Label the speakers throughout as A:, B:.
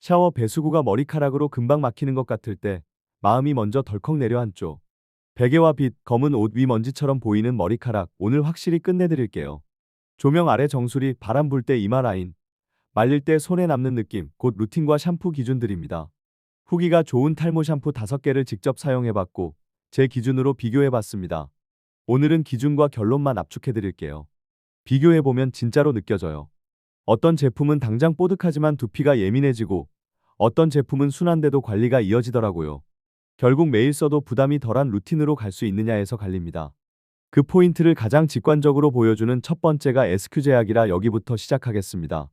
A: 샤워 배수구가 머리카락으로 금방 막히는 것 같을 때 마음이 먼저 덜컥 내려앉죠. 베개와 빛, 검은 옷 위 먼지처럼 보이는 머리카락, 오늘 확실히 끝내드릴게요. 조명 아래 정수리, 바람 불 때 이마 라인, 말릴 때 손에 남는 느낌, 곧 루틴과 샴푸 기준들입니다. 후기가 좋은 탈모 샴푸 5개를 직접 사용해봤고 제 기준으로 비교해봤습니다. 오늘은 기준과 결론만 압축해드릴게요. 비교해보면 진짜로 느껴져요. 어떤 제품은 당장 뽀득하지만 두피가 예민해지고 어떤 제품은 순한데도 관리가 이어지더라고요. 결국 매일 써도 부담이 덜한 루틴으로 갈 수 있느냐에서 갈립니다. 그 포인트를 가장 직관적으로 보여주는 첫 번째가 SQ 제약이라 여기부터 시작하겠습니다.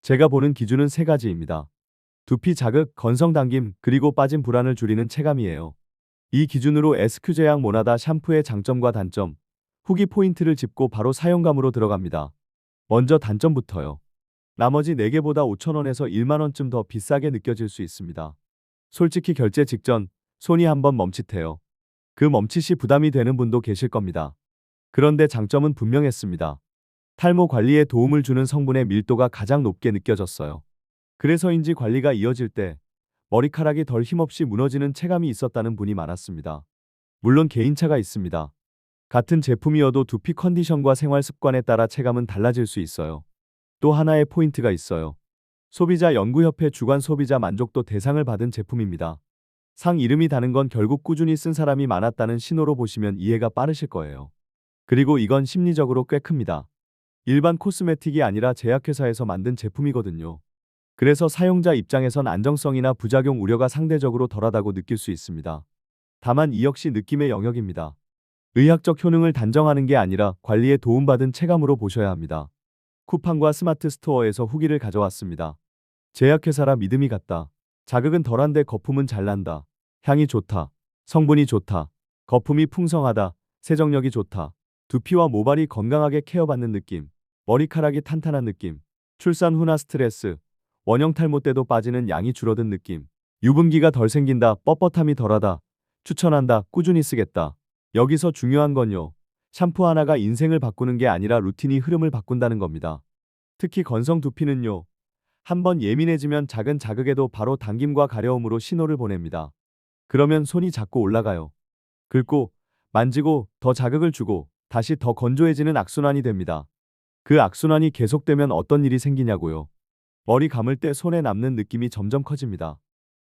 A: 제가 보는 기준은 3가지입니다. 두피 자극, 건성 당김, 그리고 빠진 불안을 줄이는 체감이에요. 이 기준으로 SQ 제약 모나다 샴푸의 장점과 단점, 후기 포인트를 짚고 바로 사용감으로 들어갑니다. 먼저 단점부터요. 나머지 4개보다 5,000원에서 1만원쯤 더 비싸게 느껴질 수 있습니다. 솔직히 결제 직전 손이 한번 멈칫해요. 그 멈칫이 부담이 되는 분도 계실 겁니다. 그런데 장점은 분명했습니다. 탈모 관리에 도움을 주는 성분의 밀도가 가장 높게 느껴졌어요. 그래서인지 관리가 이어질 때 머리카락이 덜 힘없이 무너지는 체감이 있었다는 분이 많았습니다. 물론 개인차가 있습니다. 같은 제품이어도 두피 컨디션과 생활 습관에 따라 체감은 달라질 수 있어요. 또 하나의 포인트가 있어요. 소비자연구협회 주간 소비자 만족도 대상을 받은 제품입니다. 상 이름이 다는 건 결국 꾸준히 쓴 사람이 많았다는 신호로 보시면 이해가 빠르실 거예요. 그리고 이건 심리적으로 꽤 큽니다. 일반 코스메틱이 아니라 제약회사에서 만든 제품이거든요. 그래서 사용자 입장에선 안정성이나 부작용 우려가 상대적으로 덜하다고 느낄 수 있습니다. 다만 이 역시 느낌의 영역입니다. 의학적 효능을 단정하는 게 아니라 관리에 도움받은 체감으로 보셔야 합니다. 쿠팡과 스마트 스토어에서 후기를 가져왔습니다. 제약회사라 믿음이 갔다. 자극은 덜한데 거품은 잘 난다. 향이 좋다. 성분이 좋다. 거품이 풍성하다. 세정력이 좋다. 두피와 모발이 건강하게 케어받는 느낌. 머리카락이 탄탄한 느낌. 출산 후나 스트레스, 원형 탈모 때도 빠지는 양이 줄어든 느낌. 유분기가 덜 생긴다. 뻣뻣함이 덜하다. 추천한다. 꾸준히 쓰겠다. 여기서 중요한 건요. 샴푸 하나가 인생을 바꾸는 게 아니라 루틴이 흐름을 바꾼다는 겁니다. 특히 건성 두피는요. 한번 예민해지면 작은 자극에도 바로 당김과 가려움으로 신호를 보냅니다. 그러면 손이 자꾸 올라가요. 긁고, 만지고, 더 자극을 주고, 다시 더 건조해지는 악순환이 됩니다. 그 악순환이 계속되면 어떤 일이 생기냐고요. 머리 감을 때 손에 남는 느낌이 점점 커집니다.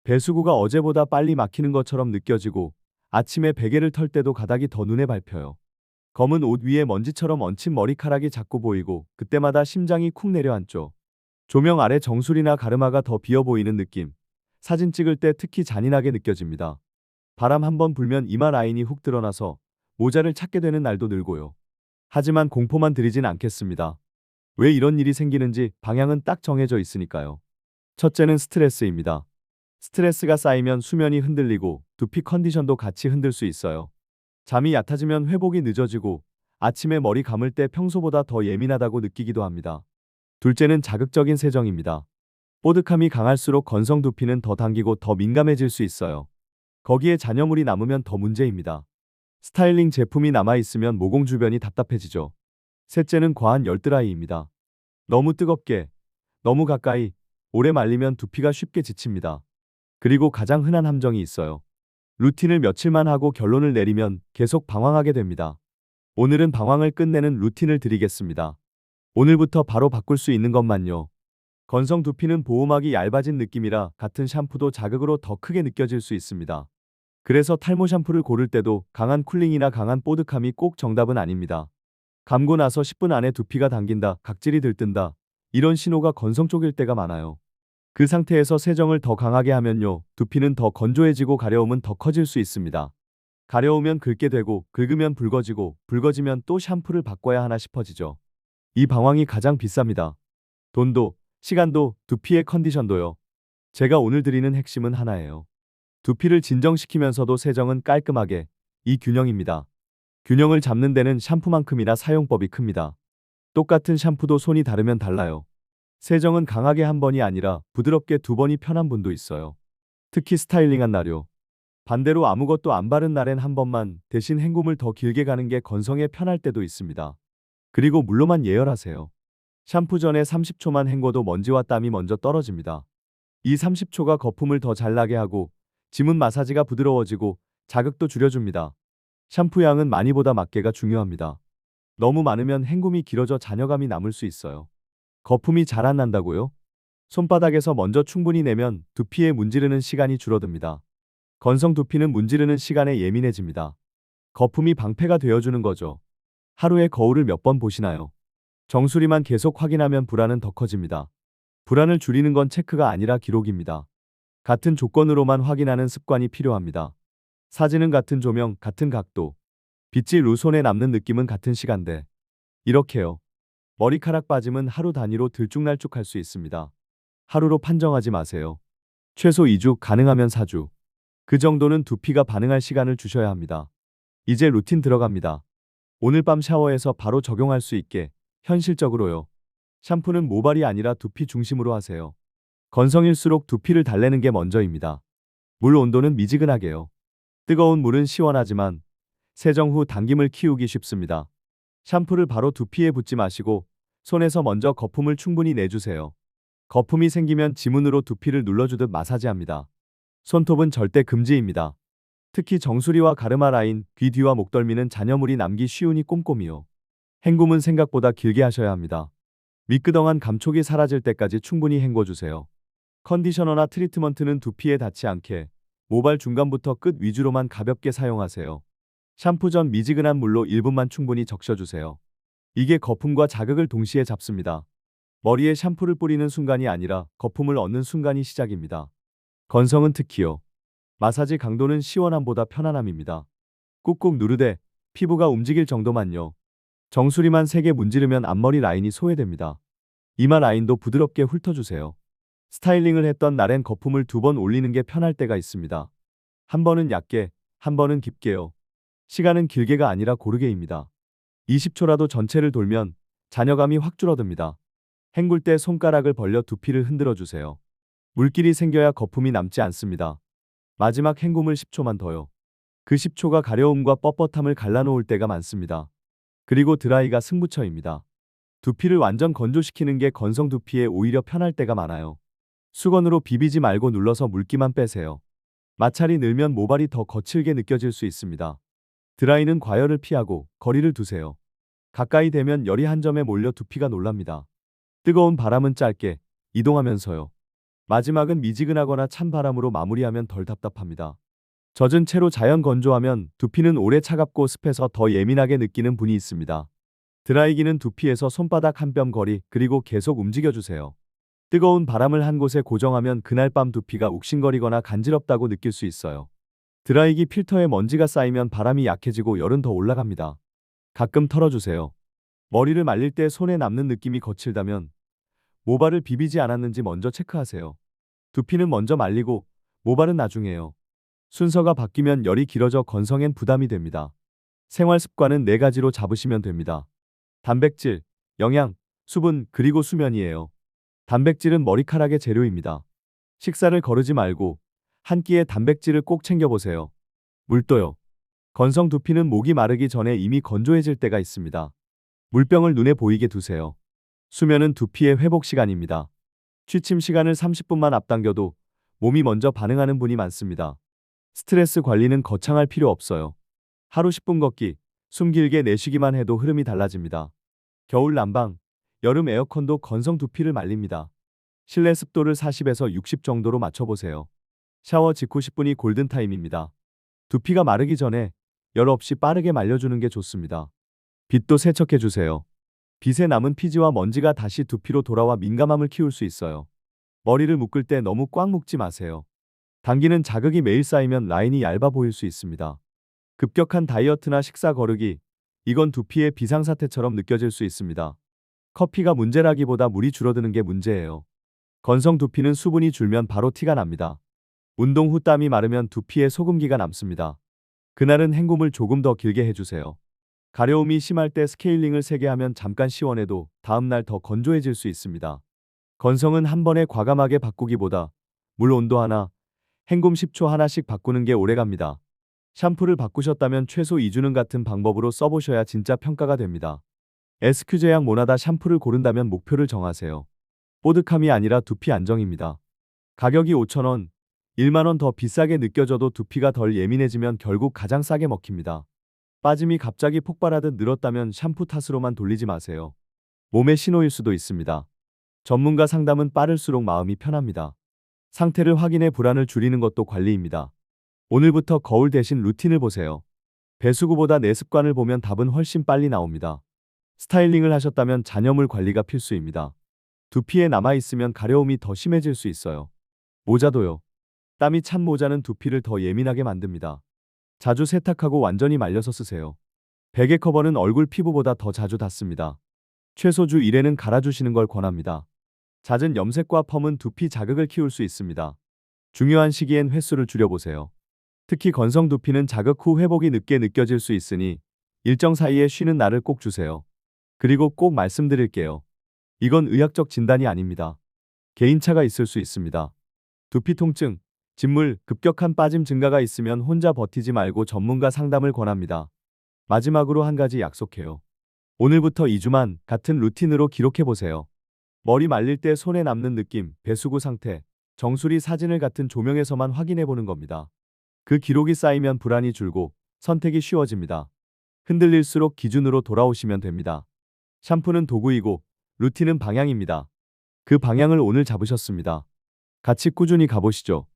A: 배수구가 어제보다 빨리 막히는 것처럼 느껴지고, 아침에 베개를 털 때도 가닥이 더 눈에 밟혀요. 검은 옷 위에 먼지처럼 얹힌 머리카락이 자꾸 보이고, 그때마다 심장이 쿵 내려앉죠. 조명 아래 정수리나 가르마가 더 비어 보이는 느낌. 사진 찍을 때 특히 잔인하게 느껴집니다. 바람 한번 불면 이마 라인이 훅 드러나서 모자를 찾게 되는 날도 늘고요. 하지만 공포만 드리진 않겠습니다. 왜 이런 일이 생기는지 방향은 딱 정해져 있으니까요. 첫째는 스트레스입니다. 스트레스가 쌓이면 수면이 흔들리고 두피 컨디션도 같이 흔들 수 있어요. 잠이 얕아지면 회복이 늦어지고 아침에 머리 감을 때 평소보다 더 예민하다고 느끼기도 합니다. 둘째는 자극적인 세정입니다. 뽀득함이 강할수록 건성 두피는 더 당기고 더 민감해질 수 있어요. 거기에 잔여물이 남으면 더 문제입니다. 스타일링 제품이 남아있으면 모공 주변이 답답해지죠. 셋째는 과한 열드라이입니다. 너무 뜨겁게, 너무 가까이, 오래 말리면 두피가 쉽게 지칩니다. 그리고 가장 흔한 함정이 있어요. 루틴을 며칠만 하고 결론을 내리면 계속 방황하게 됩니다. 오늘은 방황을 끝내는 루틴을 드리겠습니다. 오늘부터 바로 바꿀 수 있는 것만요. 건성 두피는 보호막이 얇아진 느낌이라 같은 샴푸도 자극으로 더 크게 느껴질 수 있습니다. 그래서 탈모 샴푸를 고를 때도 강한 쿨링이나 강한 뽀득함이 꼭 정답은 아닙니다. 감고 나서 10분 안에 두피가 당긴다, 각질이 들뜬다, 이런 신호가 건성 쪽일 때가 많아요. 그 상태에서 세정을 더 강하게 하면요, 두피는 더 건조해지고 가려움은 더 커질 수 있습니다. 가려우면 긁게 되고, 긁으면 붉어지고, 붉어지면 또 샴푸를 바꿔야 하나 싶어지죠. 이 방황이 가장 비쌉니다. 돈도, 시간도, 두피의 컨디션도요. 제가 오늘 드리는 핵심은 하나예요. 두피를 진정시키면서도 세정은 깔끔하게, 이 균형입니다. 균형을 잡는 데는 샴푸만큼이나 사용법이 큽니다. 똑같은 샴푸도 손이 다르면 달라요. 세정은 강하게 한 번이 아니라 부드럽게 2번이 편한 분도 있어요. 특히 스타일링한 날요. 반대로 아무것도 안 바른 날엔 한 번만, 대신 헹굼을 더 길게 가는 게 건성에 편할 때도 있습니다. 그리고 물로만 예열하세요. 샴푸 전에 30초만 헹궈도 먼지와 땀이 먼저 떨어집니다. 이 30초가 거품을 더 잘 나게 하고 지문 마사지가 부드러워지고 자극도 줄여줍니다. 샴푸 양은 많이보다 맞게가 중요합니다. 너무 많으면 헹굼이 길어져 잔여감이 남을 수 있어요. 거품이 잘 안 난다고요? 손바닥에서 먼저 충분히 내면 두피에 문지르는 시간이 줄어듭니다. 건성 두피는 문지르는 시간에 예민해집니다. 거품이 방패가 되어주는 거죠. 하루에 거울을 몇 번 보시나요? 정수리만 계속 확인하면 불안은 더 커집니다. 불안을 줄이는 건 체크가 아니라 기록입니다. 같은 조건으로만 확인하는 습관이 필요합니다. 사진은 같은 조명, 같은 각도. 빛이 손에 남는 느낌은 같은 시간대. 이렇게요. 머리카락 빠짐은 하루 단위로 들쭉날쭉할 수 있습니다. 하루로 판정하지 마세요. 최소 2주, 가능하면 4주. 그 정도는 두피가 반응할 시간을 주셔야 합니다. 이제 루틴 들어갑니다. 오늘 밤 샤워해서 바로 적용할 수 있게 현실적으로요. 샴푸는 모발이 아니라 두피 중심으로 하세요. 건성일수록 두피를 달래는 게 먼저입니다. 물 온도는 미지근하게요. 뜨거운 물은 시원하지만 세정 후 당김을 키우기 쉽습니다. 샴푸를 바로 두피에 붓지 마시고 손에서 먼저 거품을 충분히 내주세요. 거품이 생기면 지문으로 두피를 눌러주듯 마사지합니다. 손톱은 절대 금지입니다. 특히 정수리와 가르마 라인, 귀 뒤와 목덜미는 잔여물이 남기 쉬우니 꼼꼼히요. 헹굼은 생각보다 길게 하셔야 합니다. 미끄덩한 감촉이 사라질 때까지 충분히 헹궈주세요. 컨디셔너나 트리트먼트는 두피에 닿지 않게 모발 중간부터 끝 위주로만 가볍게 사용하세요. 샴푸 전 미지근한 물로 1분만 충분히 적셔주세요. 이게 거품과 자극을 동시에 잡습니다. 머리에 샴푸를 뿌리는 순간이 아니라 거품을 얻는 순간이 시작입니다. 건성은 특히요. 마사지 강도는 시원함보다 편안함입니다. 꾹꾹 누르되 피부가 움직일 정도만요. 정수리만 세게 문지르면 앞머리 라인이 소외됩니다. 이마 라인도 부드럽게 훑어주세요. 스타일링을 했던 날엔 거품을 2번 올리는 게 편할 때가 있습니다. 한 번은 얕게, 한 번은 깊게요. 시간은 길게가 아니라 고르게입니다. 20초라도 전체를 돌면 잔여감이 확 줄어듭니다. 헹굴 때 손가락을 벌려 두피를 흔들어 주세요. 물길이 생겨야 거품이 남지 않습니다. 마지막 헹굼을 10초만 더요. 그 10초가 가려움과 뻣뻣함을 갈라놓을 때가 많습니다. 그리고 드라이가 승부처입니다. 두피를 완전 건조시키는 게 건성 두피에 오히려 편할 때가 많아요. 수건으로 비비지 말고 눌러서 물기만 빼세요. 마찰이 늘면 모발이 더 거칠게 느껴질 수 있습니다. 드라이는 과열을 피하고 거리를 두세요. 가까이 대면 열이 한 점에 몰려 두피가 놀랍니다. 뜨거운 바람은 짧게 이동하면서요. 마지막은 미지근하거나 찬 바람으로 마무리하면 덜 답답합니다. 젖은 채로 자연 건조하면 두피는 오래 차갑고 습해서 더 예민하게 느끼는 분이 있습니다. 드라이기는 두피에서 손바닥 한 뼘 거리 그리고 계속 움직여주세요. 뜨거운 바람을 한 곳에 고정하면 그날 밤 두피가 욱신거리거나 간지럽다고 느낄 수 있어요. 드라이기 필터에 먼지가 쌓이면 바람이 약해지고 열은 더 올라갑니다. 가끔 털어주세요. 머리를 말릴 때 손에 남는 느낌이 거칠다면 모발을 비비지 않았는지 먼저 체크하세요. 두피는 먼저 말리고 모발은 나중에요. 순서가 바뀌면 열이 길어져 건성엔 부담이 됩니다. 생활 습관은 4가지로 잡으시면 됩니다. 단백질, 영양, 수분, 그리고 수면이에요. 단백질은 머리카락의 재료입니다. 식사를 거르지 말고 한 끼에 단백질을 꼭 챙겨보세요. 물도요. 건성 두피는 목이 마르기 전에 이미 건조해질 때가 있습니다. 물병을 눈에 보이게 두세요. 수면은 두피의 회복 시간입니다. 취침 시간을 30분만 앞당겨도 몸이 먼저 반응하는 분이 많습니다. 스트레스 관리는 거창할 필요 없어요. 하루 10분 걷기, 숨 길게 내쉬기만 해도 흐름이 달라집니다. 겨울 난방, 여름 에어컨도 건성 두피를 말립니다. 실내 습도를 40에서 60 정도로 맞춰보세요. 샤워 직후 10분이 골든타임입니다. 두피가 마르기 전에 열 없이 빠르게 말려주는 게 좋습니다. 빗도 세척해주세요. 빗에 남은 피지와 먼지가 다시 두피로 돌아와 민감함을 키울 수 있어요. 머리를 묶을 때 너무 꽉 묶지 마세요. 당기는 자극이 매일 쌓이면 라인이 얇아 보일 수 있습니다. 급격한 다이어트나 식사 거르기, 이건 두피의 비상사태처럼 느껴질 수 있습니다. 커피가 문제라기보다 물이 줄어드는 게 문제예요. 건성 두피는 수분이 줄면 바로 티가 납니다. 운동 후 땀이 마르면 두피에 소금기가 남습니다. 그날은 헹굼을 조금 더 길게 해주세요. 가려움이 심할 때 스케일링을 세게 하면 잠깐 시원해도 다음날 더 건조해질 수 있습니다. 건성은 한 번에 과감하게 바꾸기보다 물 온도 하나, 헹굼 10초 하나씩 바꾸는 게 오래갑니다. 샴푸를 바꾸셨다면 최소 2주는 같은 방법으로 써보셔야 진짜 평가가 됩니다. SQ제약 모나다 샴푸를 고른다면 목표를 정하세요. 뽀득함이 아니라 두피 안정입니다. 가격이 5,000원, 1만 원 더 비싸게 느껴져도 두피가 덜 예민해지면 결국 가장 싸게 먹힙니다. 빠짐이 갑자기 폭발하듯 늘었다면 샴푸 탓으로만 돌리지 마세요. 몸의 신호일 수도 있습니다. 전문가 상담은 빠를수록 마음이 편합니다. 상태를 확인해 불안을 줄이는 것도 관리입니다. 오늘부터 거울 대신 루틴을 보세요. 배수구보다 내 습관을 보면 답은 훨씬 빨리 나옵니다. 스타일링을 하셨다면 잔여물 관리가 필수입니다. 두피에 남아있으면 가려움이 더 심해질 수 있어요. 모자도요. 땀이 찬 모자는 두피를 더 예민하게 만듭니다. 자주 세탁하고 완전히 말려서 쓰세요. 베개 커버는 얼굴 피부보다 더 자주 닿습니다. 최소 주 1회는 갈아주시는 걸 권합니다. 잦은 염색과 펌은 두피 자극을 키울 수 있습니다. 중요한 시기엔 횟수를 줄여보세요. 특히 건성 두피는 자극 후 회복이 늦게 느껴질 수 있으니 일정 사이에 쉬는 날을 꼭 주세요. 그리고 꼭 말씀드릴게요. 이건 의학적 진단이 아닙니다. 개인차가 있을 수 있습니다. 두피 통증, 진물, 급격한 빠짐 증가가 있으면 혼자 버티지 말고 전문가 상담을 권합니다. 마지막으로 한 가지 약속해요. 오늘부터 2주만 같은 루틴으로 기록해보세요. 머리 말릴 때 손에 남는 느낌, 배수구 상태, 정수리 사진을 같은 조명에서만 확인해보는 겁니다. 그 기록이 쌓이면 불안이 줄고 선택이 쉬워집니다. 흔들릴수록 기준으로 돌아오시면 됩니다. 샴푸는 도구이고 루틴은 방향입니다. 그 방향을 오늘 잡으셨습니다. 같이 꾸준히 가보시죠.